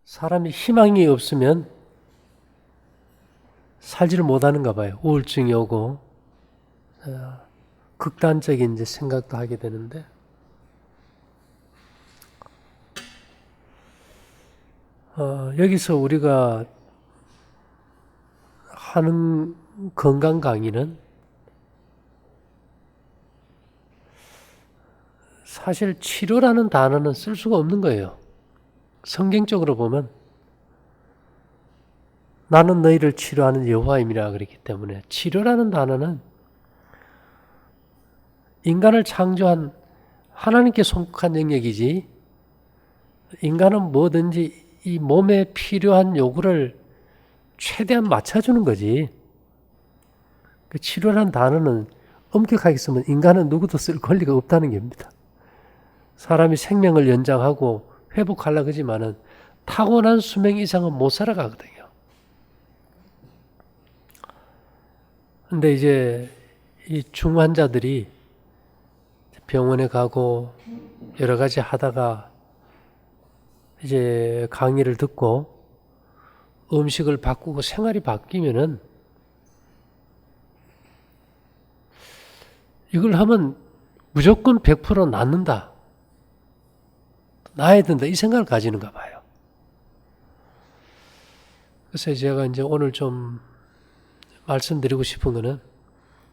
사람이 희망이 없으면 살지를 못하는가 봐요. 우울증이 오고 극단적인 이제 생각도 하게 되는데 여기서 우리가 하는 건강 강의는 사실 치료라는 단어는 쓸 수가 없는 거예요. 성경적으로 보면 나는 너희를 치료하는 여호와임이라 그랬기 때문에 치료라는 단어는 인간을 창조한 하나님께 속한 영역이지, 인간은 뭐든지 이 몸에 필요한 요구를 최대한 맞춰주는 거지. 그 치료라는 단어는 엄격하게 쓰면 인간은 누구도 쓸 권리가 없다는 겁니다. 사람이 생명을 연장하고 회복하려고 하지만은 타고난 수명 이상은 못 살아가거든요. 근데 이제 이 중환자들이 병원에 가고 여러 가지 하다가 이제 강의를 듣고 음식을 바꾸고 생활이 바뀌면은 이걸 하면 무조건 100% 낫는다, 나아야 된다, 이 생각을 가지는가 봐요. 그래서 제가 이제 오늘 좀 말씀드리고 싶은 거는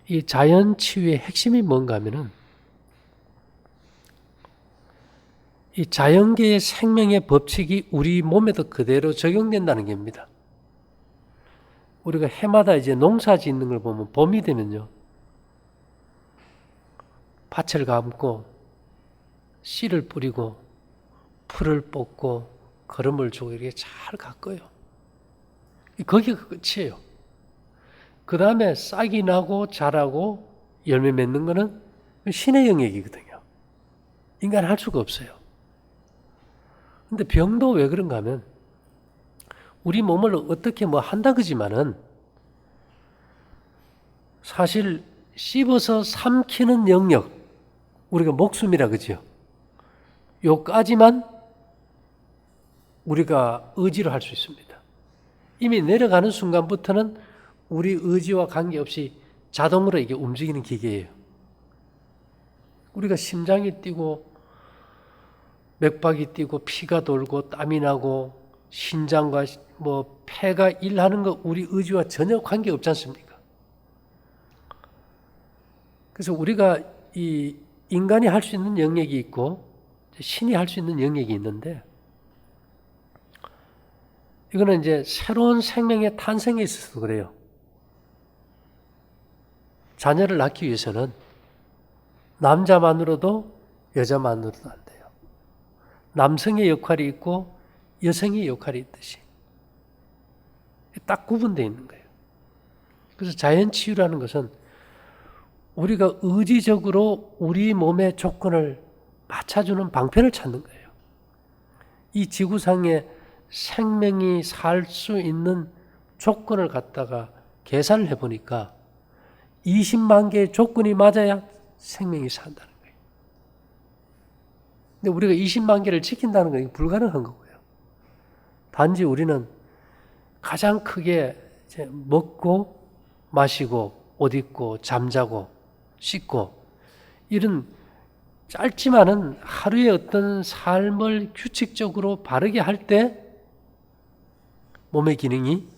이 자연 치유의 핵심이 뭔가 하면은 이 자연계의 생명의 법칙이 우리 몸에도 그대로 적용된다는 겁니다. 우리가 해마다 이제 농사 짓는 걸 보면 봄이 되면요, 밭을 감고 씨를 뿌리고 풀을 뽑고 거름을 주고 이렇게 잘 가꿔요. 거기가 끝이에요. 그 다음에 싹이 나고 자라고 열매 맺는 거는 신의 영역이거든요. 인간 할 수가 없어요. 근데 병도 왜 그런가 하면 우리 몸을 어떻게 뭐 한다 그지만은 사실 씹어서 삼키는 영역, 우리가 목숨이라 그죠? 요까지만 우리가 의지로 할 수 있습니다. 이미 내려가는 순간부터는 우리 의지와 관계없이 자동으로 이게 움직이는 기계예요. 우리가 심장이 뛰고 맥박이 뛰고 피가 돌고 땀이 나고 신장과 뭐 폐가 일하는 거 우리 의지와 전혀 관계없지 않습니까? 그래서 우리가 이 인간이 할 수 있는 영역이 있고 신이 할 수 있는 영역이 있는데, 이거는 이제 새로운 생명의 탄생에 있어서 그래요. 자녀를 낳기 위해서는 남자만으로도 여자만으로도 안 돼요. 남성의 역할이 있고 여성의 역할이 있듯이 딱 구분되어 있는 거예요. 그래서 자연치유라는 것은 우리가 의지적으로 우리 몸의 조건을 맞춰주는 방편을 찾는 거예요. 이 지구상에 생명이 살 수 있는 조건을 갖다가 계산을 해보니까 20만 개의 조건이 맞아야 생명이 산다는 거예요. 근데 우리가 20만 개를 지킨다는 건 불가능한 거고요. 단지 우리는 가장 크게 이제 먹고 마시고 옷 입고 잠자고 씻고 이런 짧지만은 하루의 어떤 삶을 규칙적으로 바르게 할 때 몸의 기능이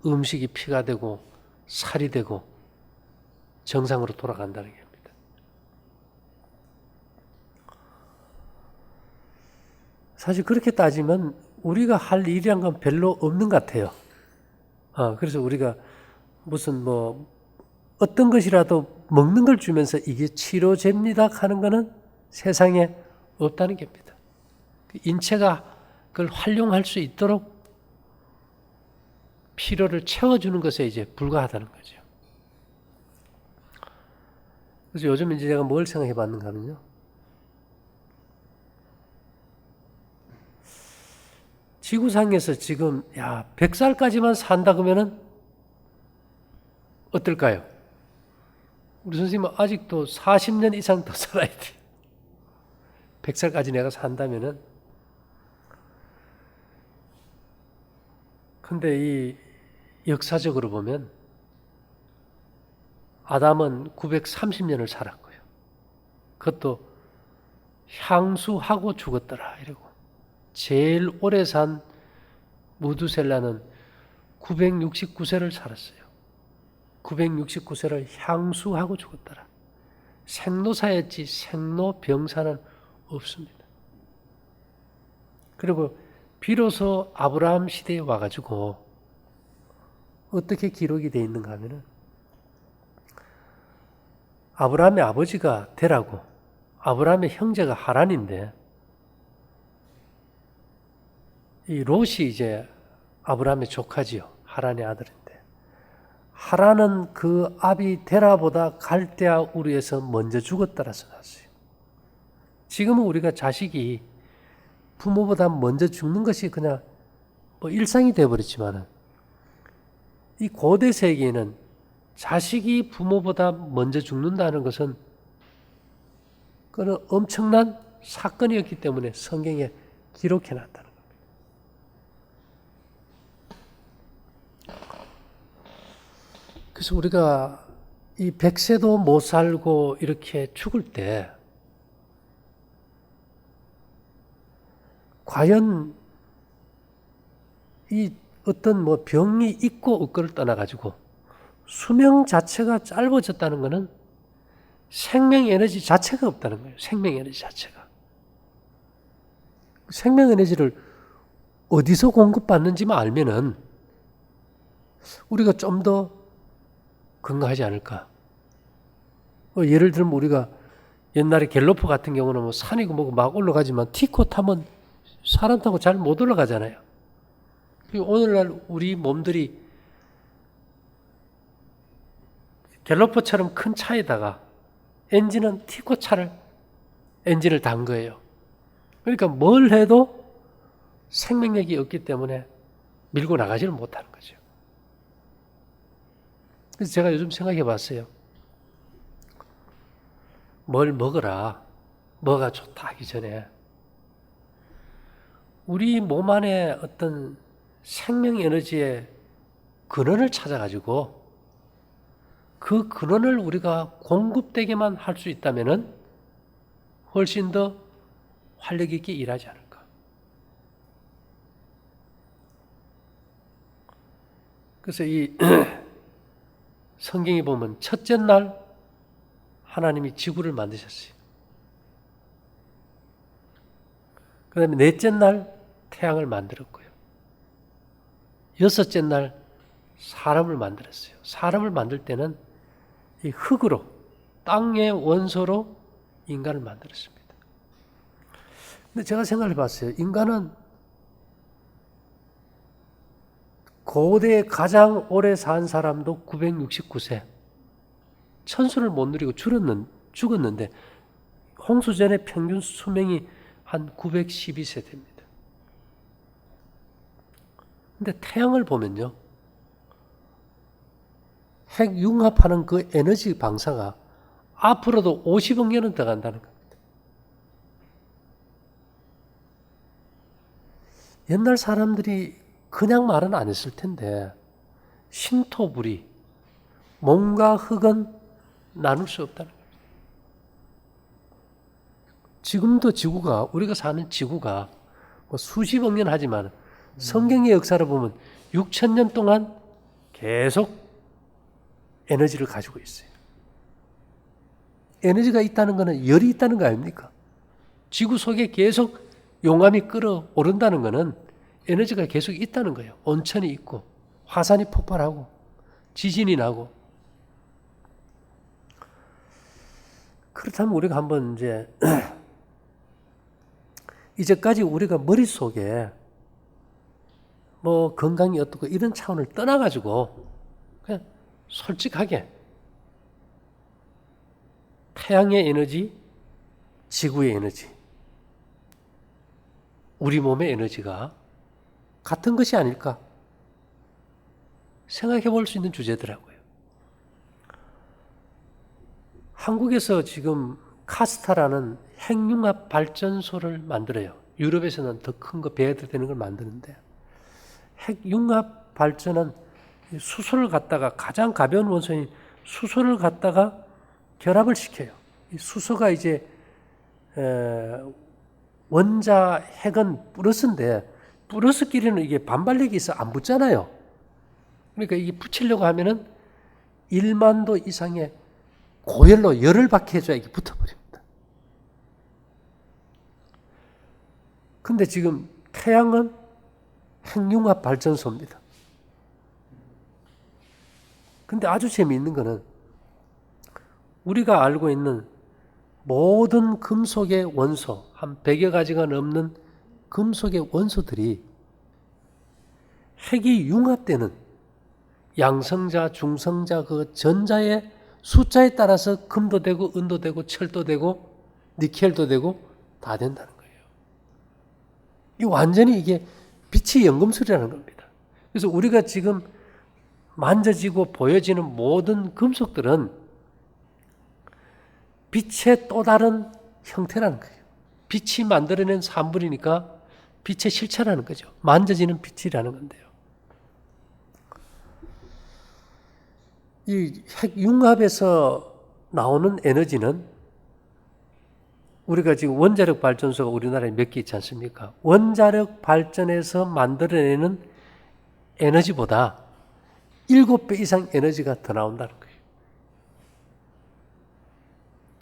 음식이 피가 되고 살이 되고 정상으로 돌아간다는 겁니다. 사실 그렇게 따지면 우리가 할 일이란 건 별로 없는 것 같아요. 그래서 우리가 무슨 뭐 어떤 것이라도 먹는 걸 주면서 이게 치료제입니다 하는 거는 세상에 없다는 겁니다. 인체가 그걸 활용할 수 있도록 필요를 채워주는 것에 이제 불과하다는 거죠. 그래서 요즘 이제 제가 뭘 생각해 봤는가 하면요, 지구상에서 지금 100살까지만 산다 그러면은 어떨까요? 우리 선생님은 아직도 40년 이상 더 살아야 돼. 100살까지 내가 산다면은 근데 이 역사적으로 보면 아담은 930년을 살았고요. 그것도 향수하고 죽었더라 이러고, 제일 오래 산 무두셀라는 969세를 살았어요. 969세를 향수하고 죽었더라. 생로사였지 생로병사는 없습니다. 그리고 비로소 아브라함 시대에 와가지고 어떻게 기록이 되어 있는가 하면은, 아브라함의 아버지가 데라고, 아브라함의 형제가 하란인데, 이 롯이 이제 아브라함의 조카지요. 하란의 아들인데, 하란은 그 아비 데라보다 갈대아 우르에서 먼저 죽었다라 써놨어요. 지금은 우리가 자식이 부모보다 먼저 죽는 것이 그냥 뭐 일상이 되어버렸지만, 이 고대 세계에는 자식이 부모보다 먼저 죽는다는 것은 그는 엄청난 사건이었기 때문에 성경에 기록해 놨다는 겁니다. 그래서 우리가 이 100세도 못 살고 이렇게 죽을 때 과연 이 어떤 뭐 병이 있고 없고를 떠나가지고 수명 자체가 짧아졌다는 것은 생명 에너지 자체가 없다는 거예요. 생명 에너지 자체가. 생명 에너지를 어디서 공급받는지만 알면은 우리가 좀 더 건강하지 않을까. 예를 들면 우리가 옛날에 갤로프 같은 경우는 뭐 산이고 뭐고 막 올라가지만 티코 타면 사람 타고 잘 못 올라가잖아요. 오늘날 우리 몸들이 갤로퍼처럼 큰 차에다가 엔진은 티코 차를 엔진을 단 거예요. 그러니까 뭘 해도 생명력이 없기 때문에 밀고 나가지를 못하는 거죠. 그래서 제가 요즘 생각해 봤어요. 뭘 먹어라, 뭐가 좋다 하기 전에 우리 몸 안에 어떤 생명 에너지의 근원을 찾아가지고 그 근원을 우리가 공급되게만 할 수 있다면은 훨씬 더 활력 있게 일하지 않을까. 그래서 이 성경에 보면 첫째 날 하나님이 지구를 만드셨어요. 그 다음에 넷째 날 태양을 만들었고요. 여섯째 날 사람을 만들었어요. 사람을 만들 때는 이 흙으로, 땅의 원소로 인간을 만들었습니다. 근데 제가 생각해 봤어요. 인간은 고대에 가장 오래 산 사람도 969세. 천수를 못 누리고 죽었는데 홍수전의 평균 수명이 한 912세 됩니다. 근데 태양을 보면요. 핵 융합하는 그 에너지 방사가 앞으로도 50억 년은 더 간다는 겁니다. 옛날 사람들이 그냥 말은 안 했을 텐데 신토불이 몸과 흙은 나눌 수 없다는 겁니다. 지금도 지구가, 우리가 사는 지구가 뭐 수십억 년 하지만 성경의 역사를 보면 6,000년 동안 계속 에너지를 가지고 있어요. 에너지가 있다는 것은 열이 있다는 거 아닙니까? 지구 속에 계속 용암이 끓어오른다는 것은 에너지가 계속 있다는 거예요. 온천이 있고 화산이 폭발하고 지진이 나고. 그렇다면 우리가 한번 이제까지 우리가 머릿속에 뭐 건강이 어떻고 이런 차원을 떠나가지고 그냥 솔직하게 태양의 에너지, 지구의 에너지, 우리 몸의 에너지가 같은 것이 아닐까 생각해 볼 수 있는 주제더라고요. 한국에서 지금 카스타라는 핵융합 발전소를 만들어요. 유럽에서는 더 큰 거 배해도 되는 걸 만드는데 핵융합 발전은 수소를 갖다가 가장 가벼운 원소인 수소를 갖다가 결합을 시켜요. 이 수소가 이제 원자 핵은 플러스인데 플러스끼리는 이게 반발력이 있어 안 붙잖아요. 그러니까 이게 붙이려고 하면은 1만 도 이상의 고열로 열을 받게 해줘야 이게 붙어버립니다. 근데 지금 태양은 핵융합 발전소입니다. 근데 아주 재미있는 거는 우리가 알고 있는 모든 금속의 원소, 한 100여 가지가 넘는 금속의 원소들이 핵이 융합되는 양성자, 중성자 그 전자의 숫자에 따라서 금도 되고 은도 되고 철도 되고 니켈도 되고 다 된다는 거예요. 이 완전히 이게 빛의 연금술이라는 겁니다. 그래서 우리가 지금 만져지고 보여지는 모든 금속들은 빛의 또 다른 형태라는 거예요. 빛이 만들어낸 산물이니까 빛의 실체라는 거죠. 만져지는 빛이라는 건데요. 이 핵융합에서 나오는 에너지는 우리가 지금 원자력 발전소가 우리나라에 몇 개 있지 않습니까? 원자력 발전에서 만들어내는 에너지보다 7배 이상 에너지가 더 나온다는 거예요.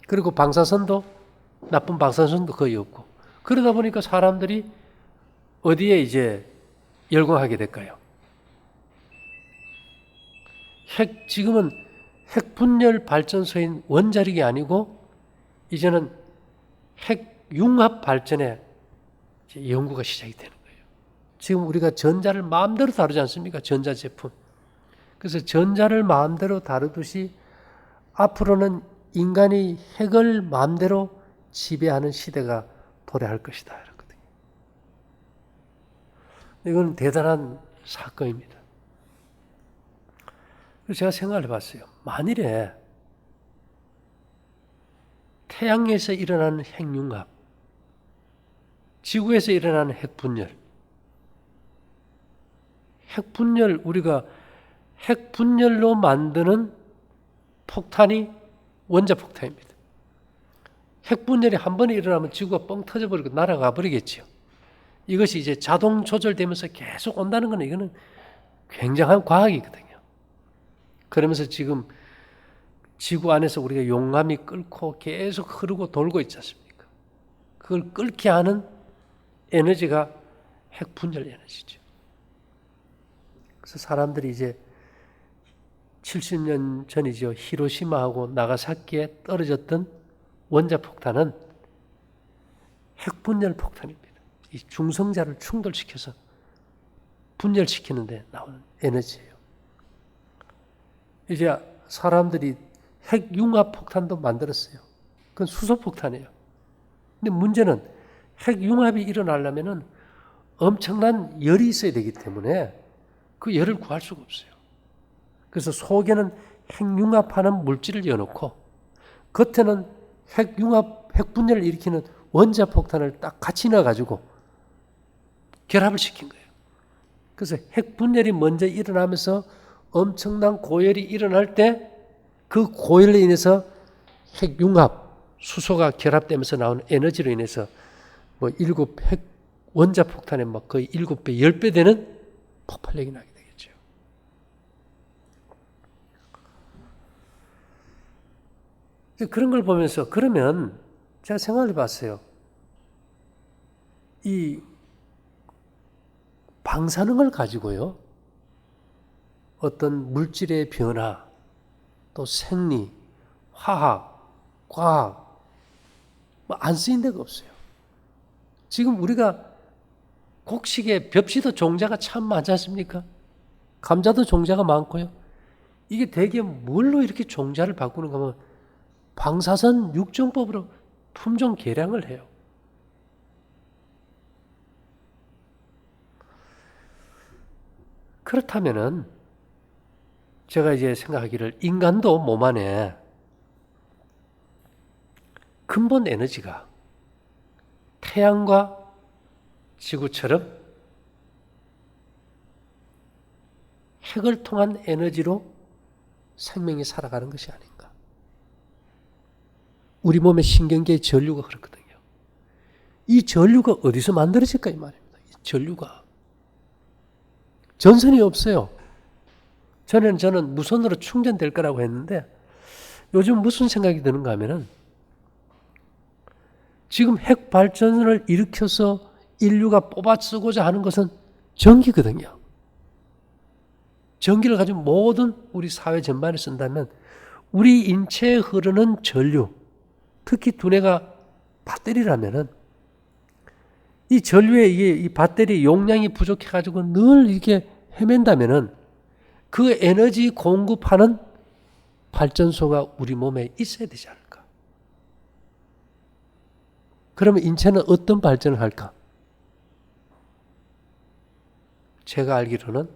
그리고 방사선도 나쁜 방사선도 거의 없고 그러다 보니까 사람들이 어디에 이제 열광하게 될까요? 지금은 핵분열 발전소인 원자력이 아니고 이제는 핵융합 발전에 연구가 시작이 되는 거예요. 지금 우리가 전자를 마음대로 다루지 않습니까? 전자제품. 그래서 전자를 마음대로 다루듯이 앞으로는 인간이 핵을 마음대로 지배하는 시대가 도래할 것이다. 이렇거든요. 이건 대단한 사건입니다. 그래서 제가 생각을 해봤어요. 만일에 태양에서 일어나는 핵융합, 지구에서 일어나는 핵분열, 우리가 핵분열로 만드는 폭탄이 원자폭탄입니다. 핵분열이 한 번에 일어나면 지구가 뻥 터져버리고 날아가 버리겠죠. 이것이 이제 자동 조절되면서 계속 온다는 건 이거는 굉장한 과학이거든요. 그러면서 지금 지구 안에서 우리가 용암이 끓고 계속 흐르고 돌고 있지 않습니까? 그걸 끓게 하는 에너지가 핵분열 에너지죠. 그래서 사람들이 이제 70년 전이죠. 히로시마하고 나가사키에 떨어졌던 원자폭탄은 핵분열 폭탄입니다. 이 중성자를 충돌시켜서 분열시키는데 나오는 에너지예요. 이제 사람들이 핵융합 폭탄도 만들었어요. 그건 수소폭탄이에요. 근데 문제는 핵융합이 일어나려면 엄청난 열이 있어야 되기 때문에 그 열을 구할 수가 없어요. 그래서 속에는 핵융합하는 물질을 넣어놓고 겉에는 핵분열을 일으키는 원자폭탄을 딱 같이 넣어가지고 결합을 시킨 거예요. 그래서 핵분열이 먼저 일어나면서 엄청난 고열이 일어날 때 그 고열로 인해서 핵융합, 수소가 결합되면서 나오는 에너지로 인해서 뭐 7핵 원자폭탄의 막 거의 7배, 10배 되는 폭발력이 나게 되겠죠. 그런 걸 보면서 그러면 제가 생각을 해봤어요. 이 방사능을 가지고요. 어떤 물질의 변화, 또 생리, 화학, 과학 안 쓰인 데가 없어요. 지금 우리가 곡식에 벽시도 종자가 참 많지 않습니까? 감자도 종자가 많고요. 이게 대개 뭘로 이렇게 종자를 바꾸는가 하면 방사선 육정법으로 품종 개량을 해요. 그렇다면은 제가 이제 생각하기를 인간도 몸 안에 근본 에너지가 태양과 지구처럼 핵을 통한 에너지로 생명이 살아가는 것이 아닌가. 우리 몸의 신경계의 전류가 그렇거든요. 이 전류가 어디서 만들어질까 이 말입니다. 이 전류가. 전선이 없어요. 저는 무선으로 충전될 거라고 했는데 요즘 무슨 생각이 드는가 하면은 지금 핵 발전을 일으켜서 인류가 뽑아 쓰고자 하는 것은 전기거든요. 전기를 가지고 모든 우리 사회 전반에 쓴다면 우리 인체에 흐르는 전류, 특히 두뇌가 배터리라면은 이 전류에 이 배터리 용량이 부족해가지고 늘 이렇게 헤맨다면은 그 에너지 공급하는 발전소가 우리 몸에 있어야 되지 않을까? 그러면 인체는 어떤 발전을 할까? 제가 알기로는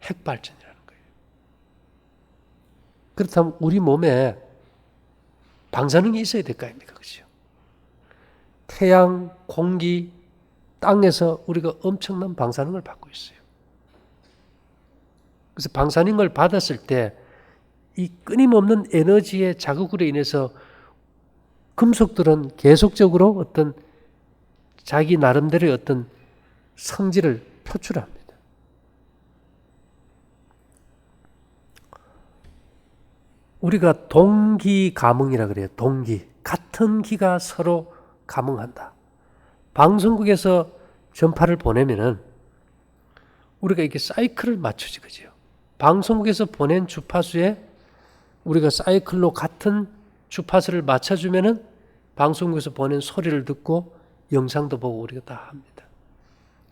핵발전이라는 거예요. 그렇다면 우리 몸에 방사능이 있어야 될 거 아닙니까? 그렇죠? 태양, 공기, 땅에서 우리가 엄청난 방사능을 받고 있어요. 그래서 방사능을 받았을 때 이 끊임없는 에너지의 자극으로 인해서 금속들은 계속적으로 어떤 자기 나름대로의 어떤 성질을 표출합니다. 우리가 동기 감응이라 그래요. 동기. 같은 기가 서로 감응한다. 방송국에서 전파를 보내면은 우리가 이렇게 사이클을 맞추지, 그죠? 방송국에서 보낸 주파수에 우리가 사이클로 같은 주파수를 맞춰주면은 방송국에서 보낸 소리를 듣고 영상도 보고 우리가 다 합니다.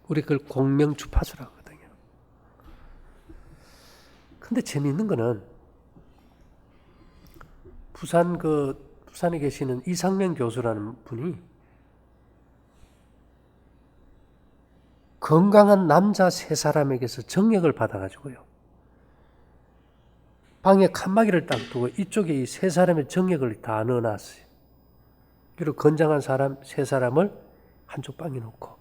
우리 그걸 공명 주파수라고 하거든요. 근데 재미있는 거는 부산에 계시는 이상명 교수라는 분이 건강한 남자 3사람에게서 정액을 받아가지고요. 방에 칸막이를 딱 두고 이쪽에 이 3사람의 정액을 다 넣어놨어요. 그리고 건장한 사람 3사람을 한쪽 방에 놓고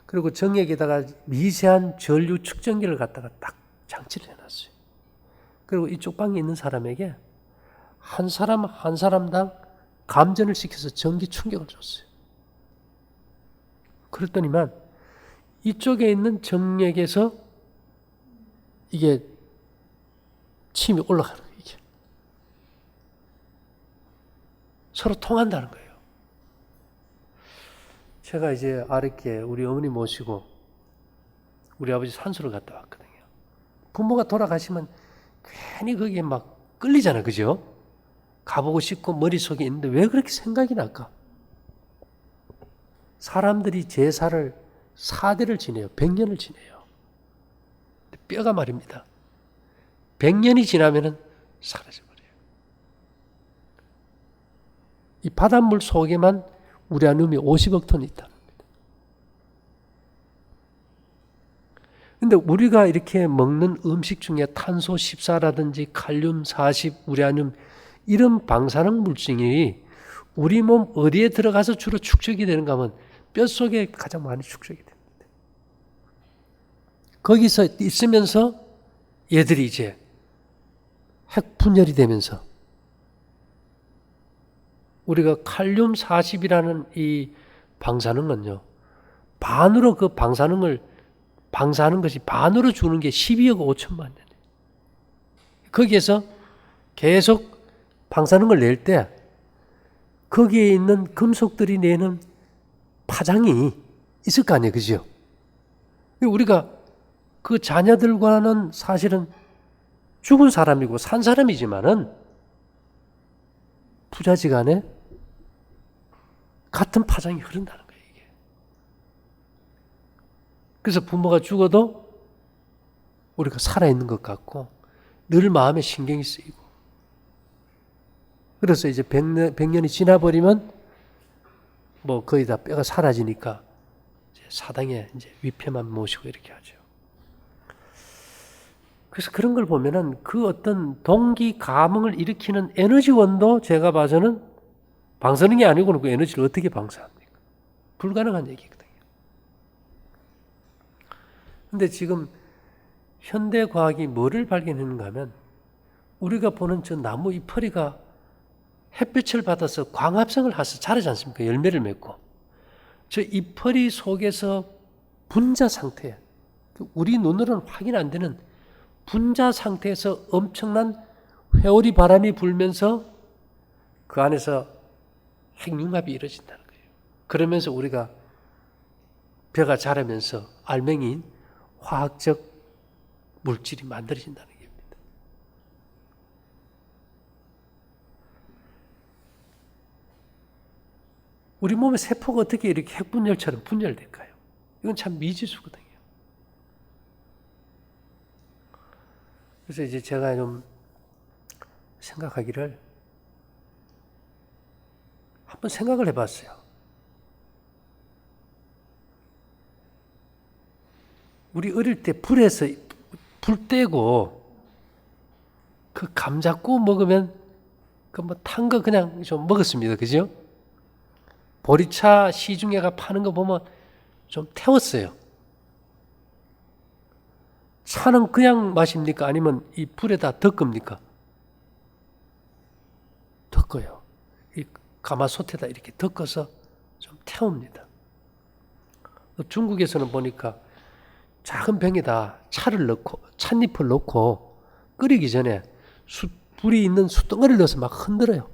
그리고 정액에다가 미세한 전류 측정기를 갖다가 딱 장치를 해놨어요. 그리고 이쪽 방에 있는 사람에게 한 사람 한 사람당 감전을 시켜서 전기 충격을 줬어요. 그랬더니만 이쪽에 있는 정액에서 이게 침이 올라가는 거예요. 이게. 서로 통한다는 거예요. 제가 이제 아랫게 우리 어머니 모시고 우리 아버지 산소를 갔다 왔거든요. 부모가 돌아가시면 괜히 거기에 막 끌리잖아요. 그죠? 가보고 싶고 머릿속에 있는데 왜 그렇게 생각이 날까? 사람들이 제사를 4대를 지내요. 100년을 지내요. 뼈가 말입니다. 100년이 지나면은 사라져버려요. 이 바닷물 속에만 우라늄이 50억 톤 있다는 겁니다. 근데 우리가 이렇게 먹는 음식 중에 탄소 14라든지 칼륨 40, 우라늄 이런 방사능 물질이 우리 몸 어디에 들어가서 주로 축적이 되는가 하면 뼛속에 가장 많이 축적이 됩니다. 거기서 있으면서 얘들이 이제 핵 분열이 되면서 우리가 칼륨 40이라는 이 방사능은요, 반으로 그 방사하는 것이 반으로 주는 게 12억 5천만 년. 거기에서 계속 방사능을 낼 때 거기에 있는 금속들이 내는 파장이 있을 거 아니에요. 그죠? 우리가 그 자녀들과는 사실은 죽은 사람이고 산 사람이지만은 부자지간에 같은 파장이 흐른다는 거예요. 이게. 그래서 부모가 죽어도 우리가 살아있는 것 같고 늘 마음에 신경이 쓰이고 그래서 이제 100년이 지나버리면 뭐 거의 다 뼈가 사라지니까 이제 사당에 이제 위패만 모시고 이렇게 하죠. 그래서 그런 걸 보면은 그 어떤 동기 감흥을 일으키는 에너지원도 제가 봐서는 방사능이 아니고는 그 에너지를 어떻게 방사합니까? 불가능한 얘기거든요. 근데 지금 현대 과학이 뭐를 발견했는가 하면 우리가 보는 저 나무 잎퍼리가 햇빛을 받아서 광합성을 해서 자라지 않습니까? 열매를 맺고. 저 잎퍼리 속에서 분자 상태, 우리 눈으로는 확인 안 되는 분자 상태에서 엄청난 회오리 바람이 불면서 그 안에서 핵융합이 이루어진다는 거예요. 그러면서 우리가 벼가 자라면서 알맹이인 화학적 물질이 만들어진다는 겁니다. 우리 몸의 세포가 어떻게 이렇게 핵분열처럼 분열될까요? 이건 참 미지수거든요. 그래서 이제 제가 좀 생각하기를 한번 생각을 해봤어요. 우리 어릴 때 불에서 불 떼고 그 감자 구워 먹으면 그 뭐 탄 거 그냥 좀 먹었습니다. 그죠? 보리차 시중에가 파는 거 보면 좀 태웠어요. 차는 그냥 마십니까? 아니면 이 불에다 덮습니까? 덮어요. 이 가마솥에다 이렇게 덮어서 좀 태웁니다. 중국에서는 보니까 작은 병에다 차를 넣고 찻잎을 넣고 끓이기 전에 불이 있는 숯덩어리를 넣어서 막 흔들어요.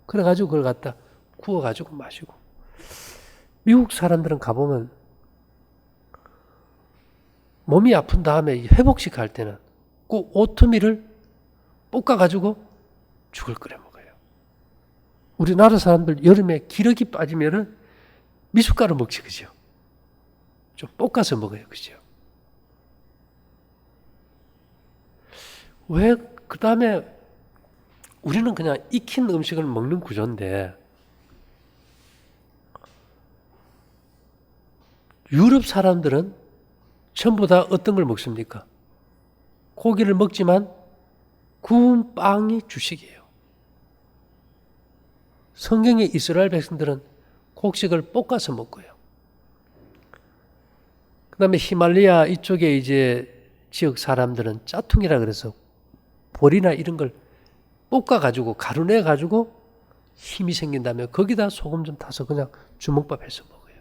그래가지고 그걸 갖다 구워가지고 마시고. 미국 사람들은 가보면 몸이 아픈 다음에 회복식 할 때는 꼭 오트밀을 볶아가지고 죽을 끓여 먹어요. 우리나라 사람들 여름에 기력이 빠지면은 미숫가루 먹지, 그죠? 좀 볶아서 먹어요, 그죠? 왜, 그 다음에 우리는 그냥 익힌 음식을 먹는 구조인데, 유럽 사람들은 전부 다 어떤 걸 먹습니까? 고기를 먹지만 구운 빵이 주식이에요. 성경의 이스라엘 백성들은 곡식을 볶아서 먹고요. 그 다음에 히말라야 이쪽에 이제 지역 사람들은 짜퉁이라 그래서 보리나 이런 걸 볶아가지고 가루 내가지고 힘이 생긴다면 거기다 소금 좀 타서 그냥 주먹밥 해서 먹어요.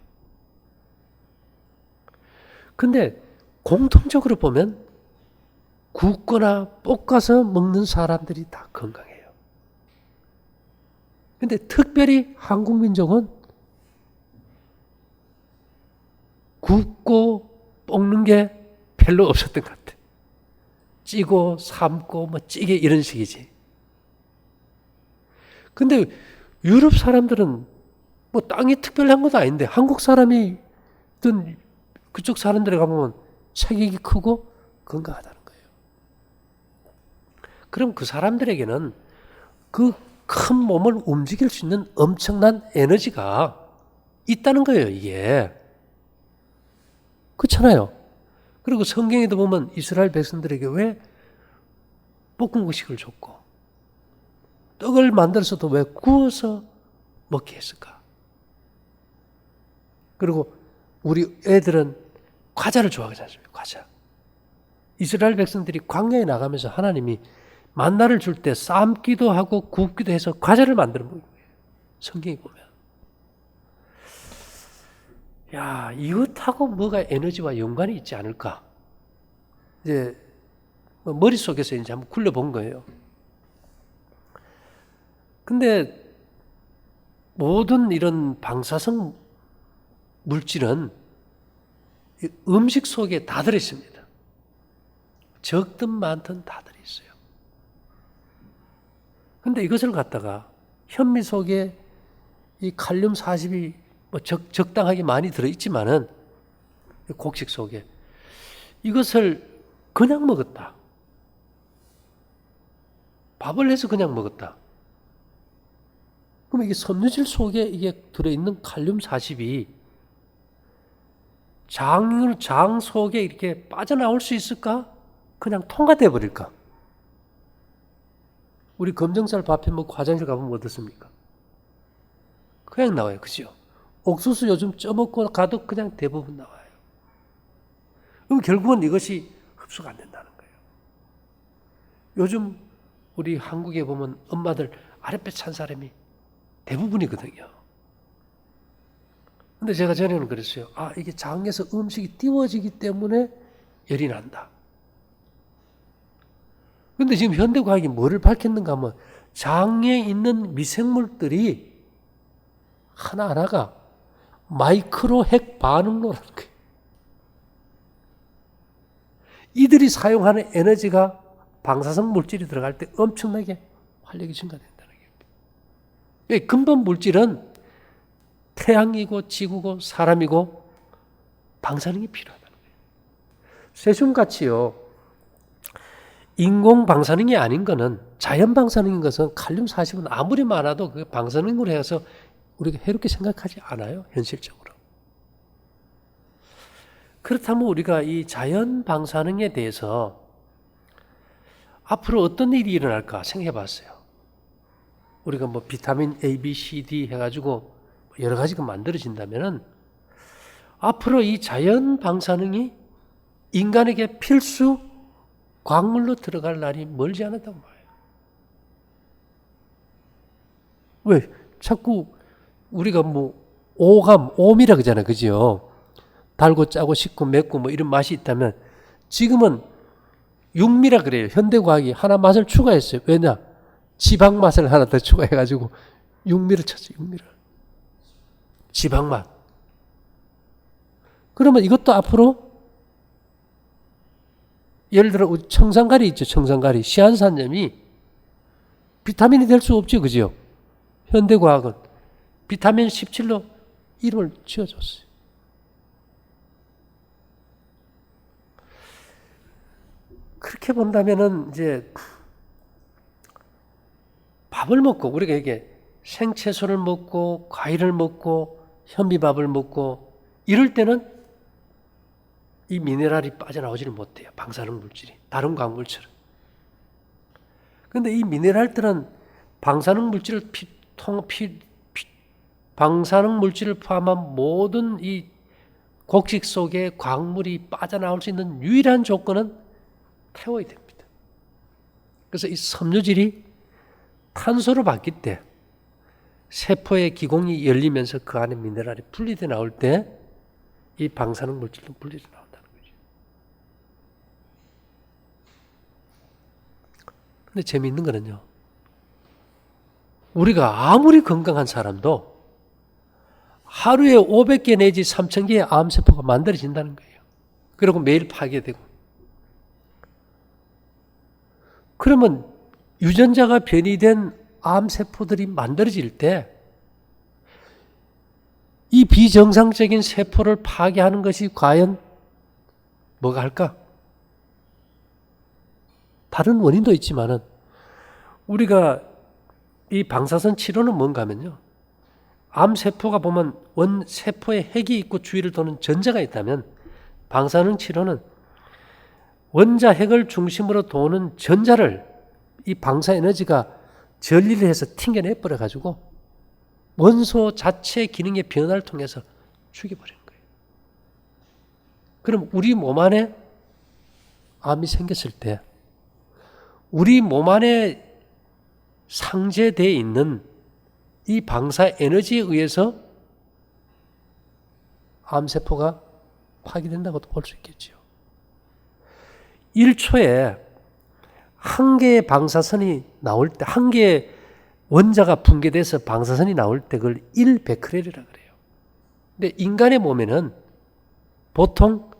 근데 공통적으로 보면 굽거나 볶아서 먹는 사람들이 다 건강해요. 근데 특별히 한국 민족은 굽고 볶는 게 별로 없었던 것 같아요. 찌고 삶고 뭐 찌개 이런 식이지. 근데 유럽 사람들은 뭐 땅이 특별한 것도 아닌데 한국 사람이든 그쪽 사람들에 가보면 체격이 크고 건강하다는 거예요. 그럼 그 사람들에게는 그 큰 몸을 움직일 수 있는 엄청난 에너지가 있다는 거예요, 이게. 그렇잖아요. 그리고 성경에도 보면 이스라엘 백성들에게 왜 볶은 곡식을 줬고 떡을 만들어서도 왜 구워서 먹게 했을까? 그리고 우리 애들은 과자를 좋아하지 않습니까? 과자. 이스라엘 백성들이 광야에 나가면서 하나님이 만나를 줄 때 삶기도 하고 굽기도 해서 과자를 만들어 먹는 거예요. 성경에 보면. 야, 이것하고 뭐가 에너지와 연관이 있지 않을까? 이제 머릿속에서 이제 한번 굴려본 거예요. 근데 모든 이런 방사성 물질은 음식 속에 다 들어있습니다. 적든 많든 다 들어있어요. 근데 이것을 갖다가 현미 속에 이 칼륨 40이 뭐 적당하게 많이 들어있지만은 곡식 속에 이것을 그냥 먹었다. 밥을 해서 그냥 먹었다. 그럼 이게 섬유질 속에 이게 들어있는 칼륨 40이 장 속에 이렇게 빠져나올 수 있을까? 그냥 통과돼 버릴까? 우리 검정살 밥해 먹고 화장실 가보면 어떻습니까? 그냥 나와요. 그죠? 옥수수 요즘 쪄먹고 가도 그냥 대부분 나와요. 그럼 결국은 이것이 흡수가 안 된다는 거예요. 요즘 우리 한국에 보면 엄마들 아랫배 찬 사람이 대부분이거든요. 근데 제가 전에는 그랬어요. 이게 장에서 음식이 띄워지기 때문에 열이 난다. 근데 지금 현대과학이 뭐를 밝혔는가 하면 장에 있는 미생물들이 하나하나가 마이크로 핵 반응로라는 거예요. 이들이 사용하는 에너지가 방사성 물질이 들어갈 때 엄청나게 활력이 증가된다는 거예요. 근본 물질은 태양이고 지구고 사람이고 방사능이 필요하다는 거예요. 세슘같이요. 인공 방사능이 아닌 거는 자연 방사능인 것은 칼륨 40은 아무리 많아도 그 방사능으로 해서 우리가 해롭게 생각하지 않아요. 현실적으로. 그렇다면 우리가 이 자연 방사능에 대해서 앞으로 어떤 일이 일어날까 생각해 봤어요. 우리가 뭐 비타민 A, B, C, D 해가지고 여러 가지가 만들어진다면은 앞으로 이 자연 방사능이 인간에게 필수 광물로 들어갈 날이 멀지 않았다고 봐요. 왜? 자꾸 우리가 뭐 오감이라 그러잖아요. 그죠? 달고 짜고 씹고 맵고 뭐 이런 맛이 있다면 지금은 육미라 그래요. 현대과학이 하나 맛을 추가했어요. 왜냐? 지방 맛을 하나 더 추가해가지고 육미를 쳤어요. 육미를. 지방 맛. 그러면 이것도 앞으로 예를 들어 청산가리 있죠. 청산가리. 시한산염이 비타민이 될 수 없죠. 그죠? 현대과학은 비타민 17로 이름을 지어줬어요. 그렇게 본다면은 이제 밥을 먹고 우리가 이게 생채소를 먹고 과일을 먹고 현미밥을 먹고 이럴 때는 이 미네랄이 빠져나오지를 못해요. 방사능 물질이. 다른 광물처럼. 그런데 이 미네랄들은 방사능 물질을 방사능 물질을 포함한 모든 이 곡식 속에 광물이 빠져나올 수 있는 유일한 조건은 태워야 됩니다. 그래서 이 섬유질이 탄소로 바뀔 때 세포의 기공이 열리면서 그 안에 미네랄이 분리돼 나올 때 이 방사능 물질도 분리돼 나온다는 거죠. 근데 재미있는 거는요. 우리가 아무리 건강한 사람도 하루에 500개 내지 3000개의 암세포가 만들어진다는 거예요. 그리고 매일 파괴되고. 그러면 유전자가 변이된 암세포들이 만들어질 때 이 비정상적인 세포를 파괴하는 것이 과연 뭐가 할까? 다른 원인도 있지만은 우리가 이 방사선 치료는 뭔가 하면요. 암세포가 보면 세포에 핵이 있고 주위를 도는 전자가 있다면 방사능 치료는 원자 핵을 중심으로 도는 전자를 이 방사 에너지가 전리를 해서 튕겨내 버려가지고 원소 자체 기능의 변화를 통해서 죽여버리는 거예요. 그럼 우리 몸 안에 암이 생겼을 때 우리 몸 안에 상재되어 있는 이 방사 에너지에 의해서 암세포가 파괴된다고도 볼 수 있겠죠. 1초에 한 개의 방사선이 나올 때, 한 개의 원자가 붕괴돼서 방사선이 나올 때 그걸 1베크렐이라 그래요. 근데 인간의 몸에는 보통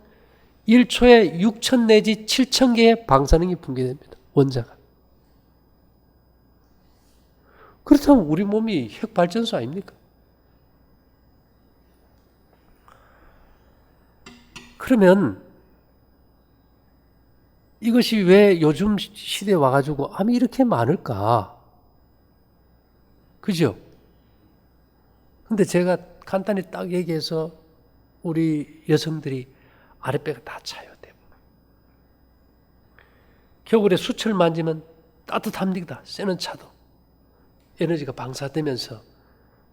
1초에 6,000 내지 7,000개의 방사능이 붕괴됩니다. 원자가. 그렇다면 우리 몸이 핵발전소 아닙니까? 그러면 이것이 왜 요즘 시대에 와가지고 암이 이렇게 많을까? 그죠? 근데 제가 간단히 딱 얘기해서 우리 여성들이 아랫배가 다 차요. 대부분. 겨울에 수철 만지면 따뜻합니다. 쇠는 차도. 에너지가 방사되면서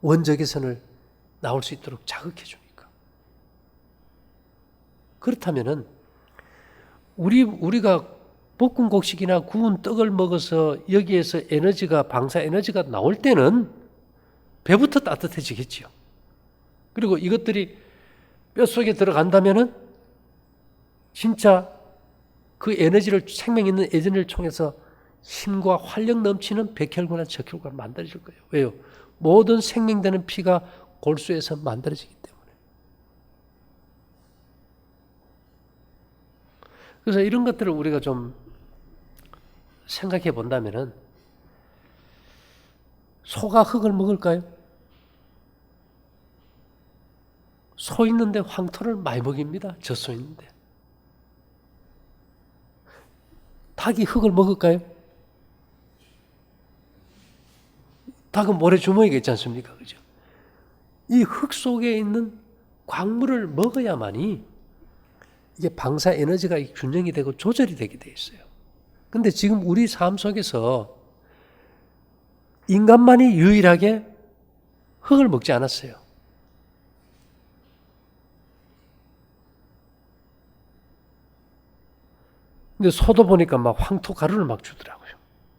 원적외선을 나올 수 있도록 자극해 주니까. 그렇다면은 우리가 볶은 곡식이나 구운 떡을 먹어서 여기에서 에너지가, 방사 에너지가 나올 때는 배부터 따뜻해지겠지요. 그리고 이것들이 뼛속에 들어간다면은 진짜 그 에너지를, 생명 있는 에너지를 통해서 힘과 활력 넘치는 백혈구나 적혈구가 만들어질 거예요. 왜요? 모든 생명되는 피가 골수에서 만들어지기 때문에. 그래서 이런 것들을 우리가 좀 생각해 본다면은, 소가 흙을 먹을까요? 소 있는데 황토를 많이 먹입니다. 젖소 있는데. 닭이 흙을 먹을까요? 닭은 모래주머니가 있지 않습니까? 그죠? 이 흙 속에 있는 광물을 먹어야만이 이게 방사 에너지가 균형이 되고 조절이 되게 돼 있어요. 근데 지금 우리 삶 속에서 인간만이 유일하게 흙을 먹지 않았어요. 근데 소도 보니까 막 황토 가루를 막 주더라고요.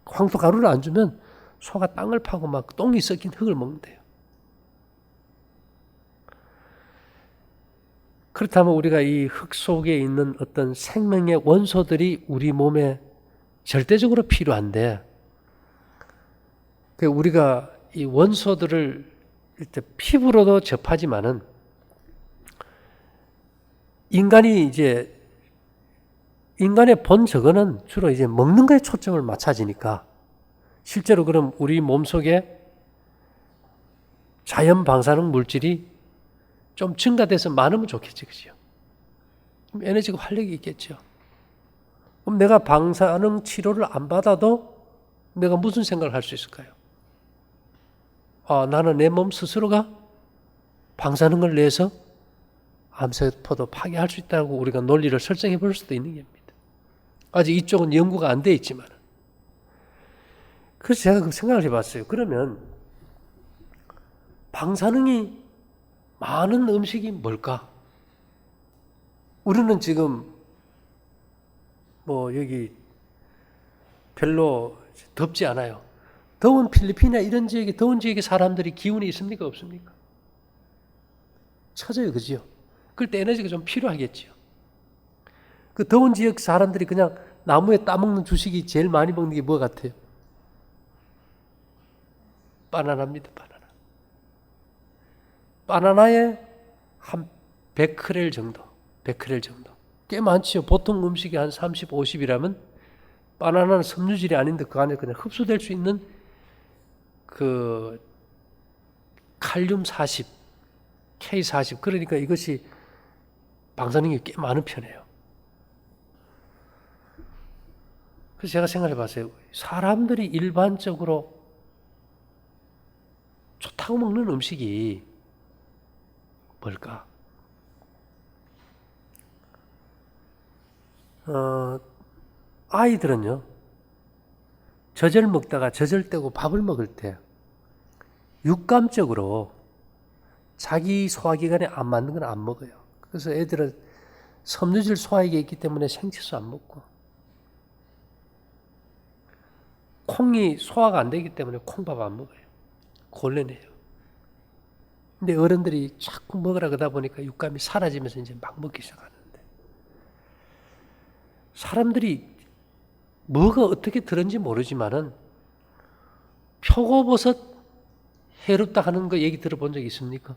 황토 가루를 안 주면 소가 땅을 파고 막 똥이 섞인 흙을 먹는데요. 그렇다면 우리가 이 흙 속에 있는 어떤 생명의 원소들이 우리 몸에 절대적으로 필요한데, 우리가 이 원소들을 일단 피부로도 접하지만은, 인간의 본 저거는 주로 이제 먹는 거에 초점을 맞춰지니까, 실제로 그럼 우리 몸속에 자연 방사능 물질이 좀 증가돼서 많으면 좋겠지, 그죠? 그럼 에너지가 활력이 있겠죠. 그럼 내가 방사능 치료를 안 받아도 내가 무슨 생각을 할 수 있을까요? 나는 내 몸 스스로가 방사능을 내서 암세포도 파괴할 수 있다고 우리가 논리를 설정해 볼 수도 있는 겁니다. 아직 이쪽은 연구가 안 돼 있지만. 그래서 제가 그 생각을 해봤어요. 그러면 방사능이 많은 음식이 뭘까? 우리는 지금 여기 별로 덥지 않아요. 더운 필리핀이나 이런 지역에, 더운 지역에 사람들이 기운이 있습니까? 없습니까? 처져요, 그죠? 그럴 때 에너지가 좀 필요하겠죠. 그 더운 지역 사람들이 그냥 나무에 따먹는 주식이 제일 많이 먹는 게 뭐 같아요? 바나나입니다, 바나나. 바나나에 한 100크렐 정도, 100크렐 정도. 꽤 많지요. 보통 음식이 한 30, 50이라면 바나나는 섬유질이 아닌데 그 안에 그냥 흡수될 수 있는 그 칼륨 40, K40. 그러니까 이것이 방사능이 꽤 많은 편이에요. 그래서 제가 생각해 봤어요. 사람들이 일반적으로 좋다고 먹는 음식이 뭘까? 아이들은요, 젖을 먹다가 젖을 떼고 밥을 먹을 때 육감적으로 자기 소화기관에 안 맞는 건 안 먹어요. 그래서 애들은 섬유질 소화액이 있기 때문에 생채소 안 먹고, 콩이 소화가 안 되기 때문에 콩밥 안 먹어요. 골래내요. 근데 어른들이 자꾸 먹으라 그러다 보니까 육감이 사라지면서 이제 막 먹기 시작하는데, 사람들이 뭐가 어떻게 들은지 모르지만은 표고버섯 해롭다 하는 거 얘기 들어본 적 있습니까?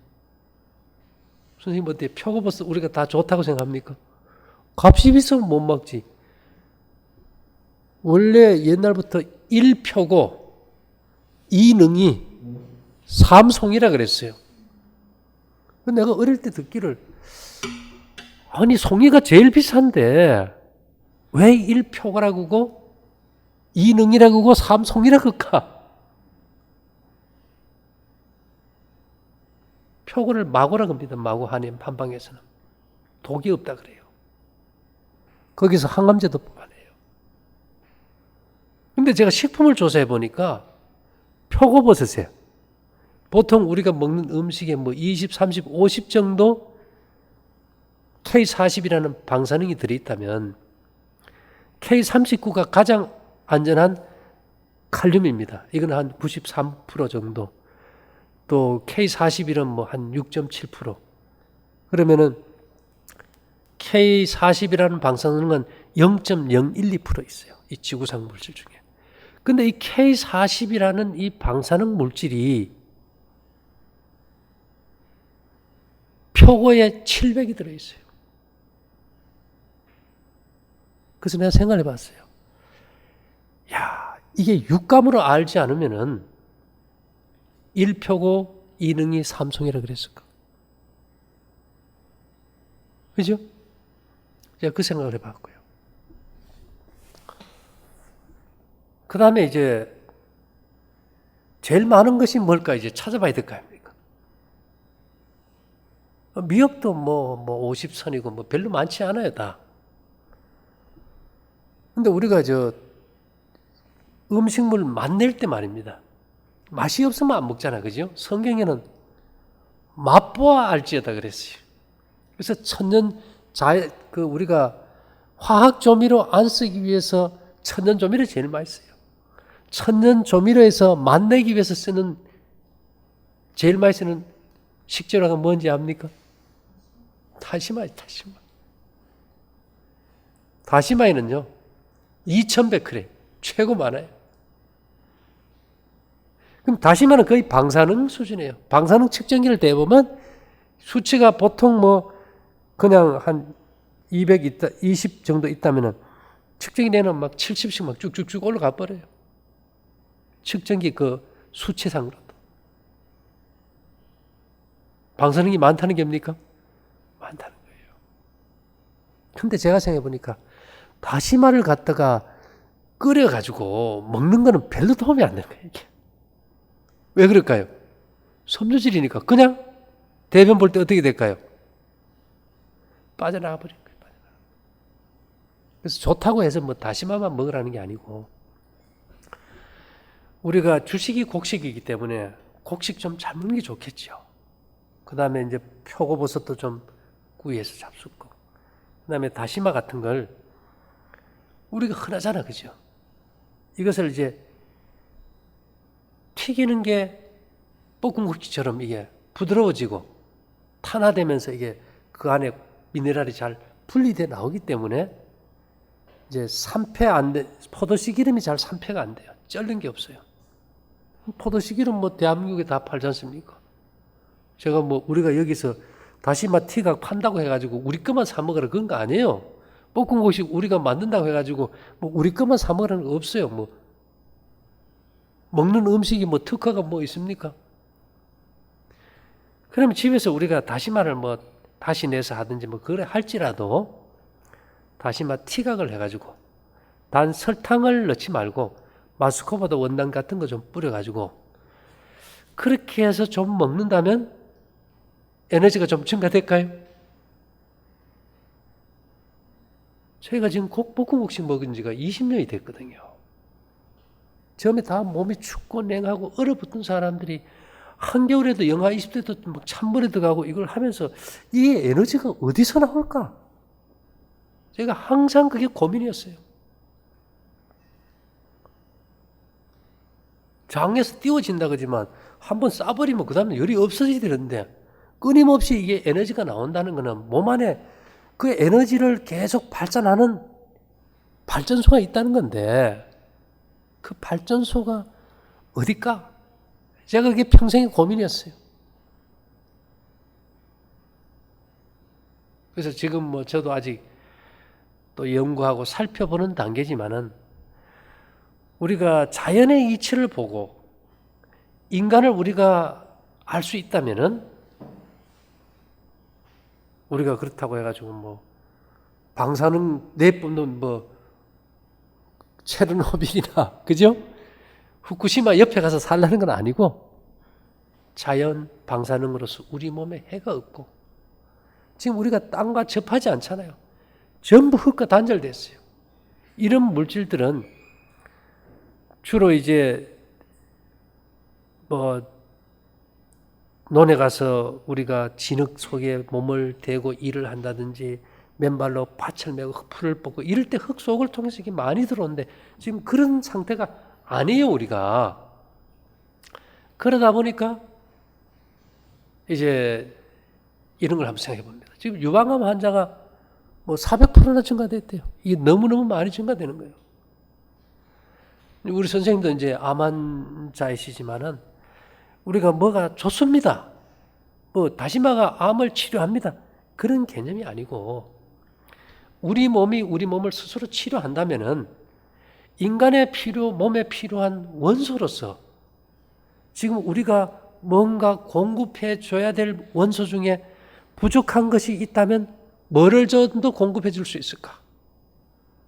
선생님 어때요? 표고버섯 우리가 다 좋다고 생각합니까? 값이 비싸면 못 먹지. 원래 옛날부터 1표고 2능이 3송이라 그랬어요. 내가 어릴 때 듣기를, 아니 송이가 제일 비싼데 왜 1표고라고 하고 2능이라고 하고 3송이라고 할까? 표고를 마고라고 합니다. 마고 한방에서는 독이 없다 그래요. 거기서 항암제도 뽑아내요. 근데 제가 식품을 조사해 보니까 표고버섯에 보통 우리가 먹는 음식에 20, 30, 50 정도 K40이라는 방사능이 들어있다면 K39가 가장 안전한 칼륨입니다. 이건 한 93% 정도. 또 K41은 뭐 한 6.7%. 그러면은 K40이라는 방사능은 0.012% 있어요. 이 지구상 물질 중에. 근데 이 K40이라는 이 방사능 물질이 표고에 700이 들어있어요. 그래서 내가 생각해 봤어요. 야, 이게 육감으로 알지 않으면은 1표고 2능이 삼성이라 그랬을까? 그죠? 제가 그 생각을 해봤고요. 그 다음에 이제 제일 많은 것이 뭘까 이제 찾아봐야 될 거 아닙니까? 미역도 뭐 50선이고 뭐 별로 많지 않아요, 다. 근데 우리가 음식물 맛낼 때 말입니다. 맛이 없으면 안 먹잖아, 그죠? 성경에는 맛보아 알지어다 그랬어요. 그래서 우리가 화학 조미료 안 쓰기 위해서 천연 조미료 제일 많이 써요. 천연 조미료에서 맛내기 위해서 제일 많이 쓰는 식재료가 뭔지 압니까? 다시마예요, 다시마. 다시마에는요, 2100g, 최고 많아요. 그럼 다시마는 거의 방사능 수준이에요. 방사능 측정기를 대보면 수치가 보통 그냥 한 20 정도 있다면은 측정기 내는 막 70씩 막 쭉쭉쭉 올라가 버려요. 측정기 그 수치상으로도. 방사능이 많다는 게입니까? 많다는 거예요. 근데 제가 생각해 보니까 다시마를 갖다가 끓여가지고 먹는 거는 별로 도움이 안 되는 거예요, 이게. 왜 그럴까요? 섬유질이니까. 그냥 대변 볼 때 어떻게 될까요? 빠져나가 버린 거예요. 그래서 좋다고 해서 다시마만 먹으라는 게 아니고, 우리가 주식이 곡식이기 때문에 곡식 좀 잘 먹는 게 좋겠죠. 그 다음에 이제 표고버섯도 좀 구이해서 잡숫고, 그 다음에 다시마 같은 걸 우리가 흔하잖아, 그죠? 이것을 이제 튀기는 게 볶음국수처럼 이게 부드러워지고 탄화되면서 이게 그 안에 미네랄이 잘 분리돼 나오기 때문에 이제 포도씨 기름이 잘 산패가 안 돼요. 쩔는 게 없어요. 포도씨 기름 대한민국에 다 팔지 않습니까? 제가 우리가 여기서 다시마 티각 판다고 해가지고 우리 것만 사 먹으라 그런 거 아니에요. 볶음국수 우리가 만든다고 해가지고 우리 것만 사 먹으라는 거 없어요. 먹는 음식이 특허가 있습니까? 그러면 집에서 우리가 다시마를 다시 내서 하든지 그래 할지라도 다시마 티각을 해가지고 단 설탕을 넣지 말고 마스코바도 원당 같은 거 좀 뿌려가지고 그렇게 해서 좀 먹는다면 에너지가 좀 증가될까요? 저희가 지금 볶음국수 먹은 지가 20년이 됐거든요. 처음에 다 몸이 춥고 냉하고 얼어붙은 사람들이 한겨울에도 영하 20도도 찬물에 들어가고 이걸 하면서 이 에너지가 어디서 나올까? 제가 항상 그게 고민이었어요. 장에서 띄워진다 그러지만 한번 쏴버리면 그 다음에 열이 없어지는데 끊임없이 이게 에너지가 나온다는 것은 몸 안에 그 에너지를 계속 발산하는 발전소가 있다는 건데 그 발전소가 어딜까? 제가 그게 평생의 고민이었어요. 그래서 지금 저도 아직 또 연구하고 살펴보는 단계지만은 우리가 자연의 이치를 보고 인간을 우리가 알 수 있다면은 우리가 그렇다고 해가지고 방사능 내뿜는 체르노빌이나 그죠? 후쿠시마 옆에 가서 살라는 건 아니고 자연 방사능으로서 우리 몸에 해가 없고 지금 우리가 땅과 접하지 않잖아요. 전부 흙과 단절됐어요. 이런 물질들은 주로 이제 논에 가서 우리가 진흙 속에 몸을 대고 일을 한다든지 맨발로 밭을 메고 풀을 뽑고 이럴 때 흙 속을 통해서 이게 많이 들어오는데 지금 그런 상태가 아니에요, 우리가. 그러다 보니까 이제 이런 걸 한번 생각해 봅니다. 지금 유방암 환자가 뭐 400%나 증가됐대요. 이게 너무너무 많이 증가되는 거예요. 우리 선생님도 이제 암 환자이시지만은 우리가 뭐가 좋습니다. 뭐 다시마가 암을 치료합니다. 그런 개념이 아니고 우리 몸이 우리 몸을 스스로 치료한다면은 인간의 몸에 필요한 원소로서 지금 우리가 뭔가 공급해 줘야 될 원소 중에 부족한 것이 있다면 뭐를 좀 더 공급해 줄 수 있을까?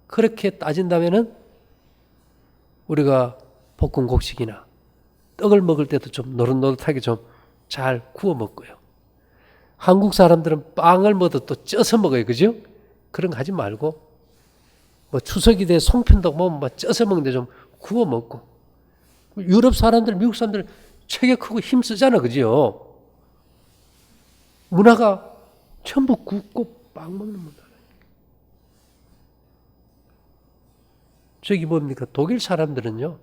그렇게 따진다면은 우리가 볶은 곡식이나 떡을 먹을 때도 좀 노릇노릇하게 좀 잘 구워 먹고요. 한국 사람들은 빵을 먹어도 또 쪄서 먹어요. 그죠? 그런 거 하지 말고 뭐 추석이 돼 송편도 뭐 쪄서 먹는데 좀 구워 먹고 유럽 사람들, 미국 사람들 체격 크고 힘 쓰잖아. 그죠? 문화가 전부 굽고 빵 먹는 문화. 저기 뭡니까? 독일 사람들은요.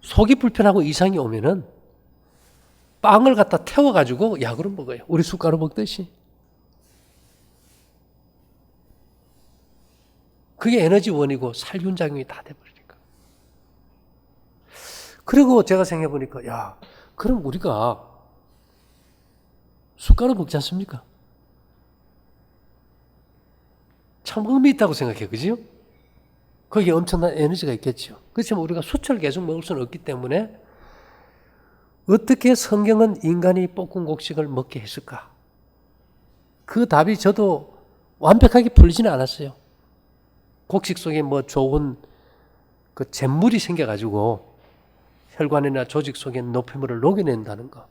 속이 불편하고 이상이 오면은 빵을 갖다 태워가지고 약으로 먹어요. 우리 숟가루 먹듯이. 그게 에너지원이고 살균작용이 다 돼버리니까. 그리고 제가 생각해보니까 야, 그럼 우리가 숟가루 먹지 않습니까? 참 의미 있다고 생각해요. 그죠? 거기에 엄청난 에너지가 있겠죠. 그렇지만 우리가 숯을 계속 먹을 수는 없기 때문에 어떻게 성경은 인간이 볶은 곡식을 먹게 했을까? 그 답이 저도 완벽하게 풀리지는 않았어요. 곡식 속에 뭐 좋은 그 잿물이 생겨가지고 혈관이나 조직 속에 노폐물을 녹여낸다는 거.